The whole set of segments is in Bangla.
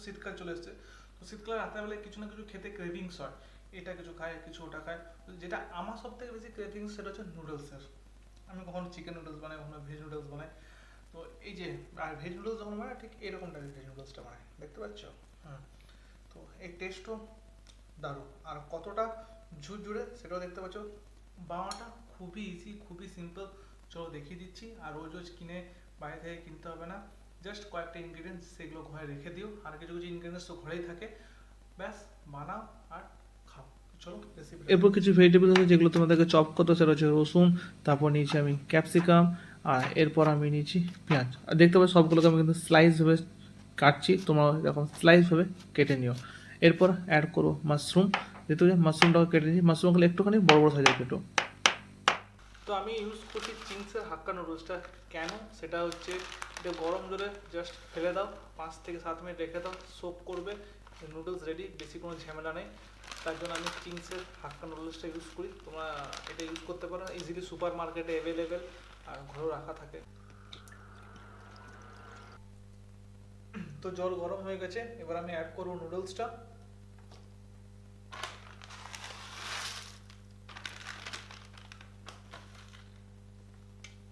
শীতকাল চলে এসছে, তো শীতকালে রাত্রেবেলায় কিছু না কিছু খেতে ক্রেভিংস হয়, এটা কিছু খায় কিছু ওটা খায়। তো যেটা আমার সব থেকে বেশি ক্রেভিংস সেটা হচ্ছে নুডলসের। আমি কখনো চিকেন নুডলস বানাই, কখনো ভেজ নুডলস বানাই। তো এই যে, আর ভেজ নুডলস যখন বানাই ঠিক এরকম টাইপের ভেজ নুডলসটা বানাই, দেখতে পাচ্ছ? হুম। তো এই টেস্টও দারুণ, আর কতটা ঝুরঝুরে সেটাও দেখতে পাচ্ছ। বানানোটা খুবই ইজি, খুবই সিম্পল। চলো দেখিয়ে দিচ্ছি। আর রোজ রোজ কিনে বাইরে থেকে কিনতে হবে না, জাস্ট কয়েকটা ইনগ্রিডিয়েন্টস সেগুলো ঘরে রেখে দিও, আর কিছু কিছু ইনগ্রিডিয়েন্টস তো ঘরেই থাকে, ব্যাস বানাও আর খাও। চলো রেসিপি। এরপর কিছু ভেজিটেবল আছে যেগুলো তোমাদেরকে চপ করতে, সেটা হচ্ছে রসুন, তারপর নিয়েছি আমি ক্যাপসিকাম, আর এরপর আমি নিয়েছি পেঁয়াজ। আর দেখতে পাচ্ছ সবগুলোকে আমি কিন্তু স্লাইসভাবে কাটছি, তোমরা এরকম স্লাইসভাবে কেটে নিও। এরপর অ্যাড করো মাশরুম, যেহেতু মাশরুমটাকে কেটে নিয়েছি, মাশরুমগুলো একটুখানি বড় বড় সাইজের কেটো। তো আমি ইউজ করছি চিংসের হাক্কা নুডলসটা। কেন? সেটা হচ্ছে এটা গরম জলে জাস্ট ফেলে দাও, 5 থেকে 7 মিনিট রেখে দাও, সোক করবে, নুডলস রেডি, বেশি কোনো ঝামেলা নেই। তার জন্য আমি চিংসের হাক্কা নুডলসটা ইউজ করি। তোমরা এটা ইউজ করতে পারো, ইজিলি সুপার মার্কেটে অ্যাভেলেবেল, আর ঘরেও রাখা থাকে। তো জল গরম হয়ে গেছে, এবার আমি অ্যাড করবো নুডলসটা।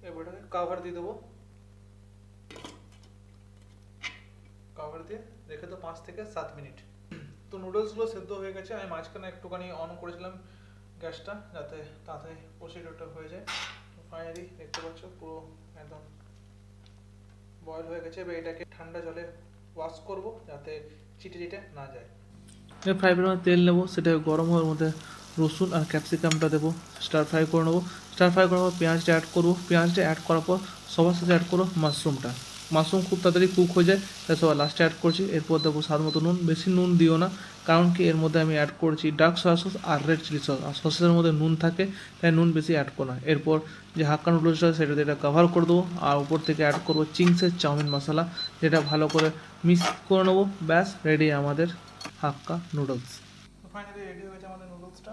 এবারে কাভার দিয়ে দেবো, কাভার দিয়ে রেখে দাও 5 থেকে 7 মিনিট। তো নুডলসগুলো সেদ্ধ হয়ে গেছে, আমি মাঝখানে একটুখানি অন করেছিলাম গ্যাসটা, যাতে তাড়াতাড়ি প্রসিডিওরটা হয়ে যায়। তো ফাইনালি দেখতে পাচ্ছ পুরো একদম বয়েল হয়ে গেছে। এবার এটাকে ঠান্ডা জলে ওয়াশ করব, যাতে চিটে চিটে না যায়। ফ্রাই প্যানে তেল নেবো, সেটা গরম হওয়ার মধ্যে রসুন আর ক্যাপসিকামটা দেবো, স্টার ফ্রাই করে নেবো। স্টার ফ্রাই করার পর পেঁয়াজটা অ্যাড করবো, পেঁয়াজটা অ্যাড করার পর সবার সাথে অ্যাড করো মাশরুমটা। মাশরুম খুব তাড়াতাড়ি কুক হয়ে যায়, তাই সবার লাস্টে অ্যাড করছি। এরপর দেবো স্বাদ মতো নুন, বেশি নুন দিও না, কারণ কি এর মধ্যে আমি অ্যাড করছি ডার্ক সয়া সস আর রেড চিলি সস, আর সসের মধ্যে নুন থাকে, তাই নুন বেশি অ্যাড করো না। এরপর যে হাক্কা নুডলসটা সেটাতে এটা কভার করে দেবো, আর উপর থেকে অ্যাড করবো চিংসের চাউমিন মশলা, যেটা ভালো করে মিক্স করে নেবো। ব্যাস রেডি আমাদের হাক্কা নুডলস। তো ফাইনালি রেডি হয়ে গেছে আমাদের নুডলসটা।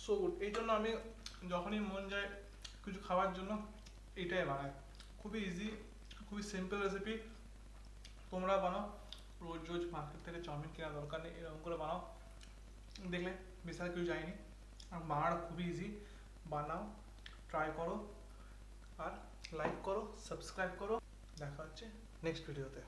So good. এই জন্য আমি যখনই মন যায় কিছু খাওয়ার জন্য এটাই বানাই। খুবই ইজি, খুবই সিম্পল রেসিপি। তোমরা বানাও, রোজ রোজ মার্কেট থেকে চাউমিন কেনার দরকার নেই, এরকম করে বানাও, দেখলে বিশাল কিছু যায়নি। আর বানাটা খুবই ইজি, বানাও, ট্রাই করো, আর লাইক করো, সাবস্ক্রাইব করো। দেখা হচ্ছে নেক্সট ভিডিওতে।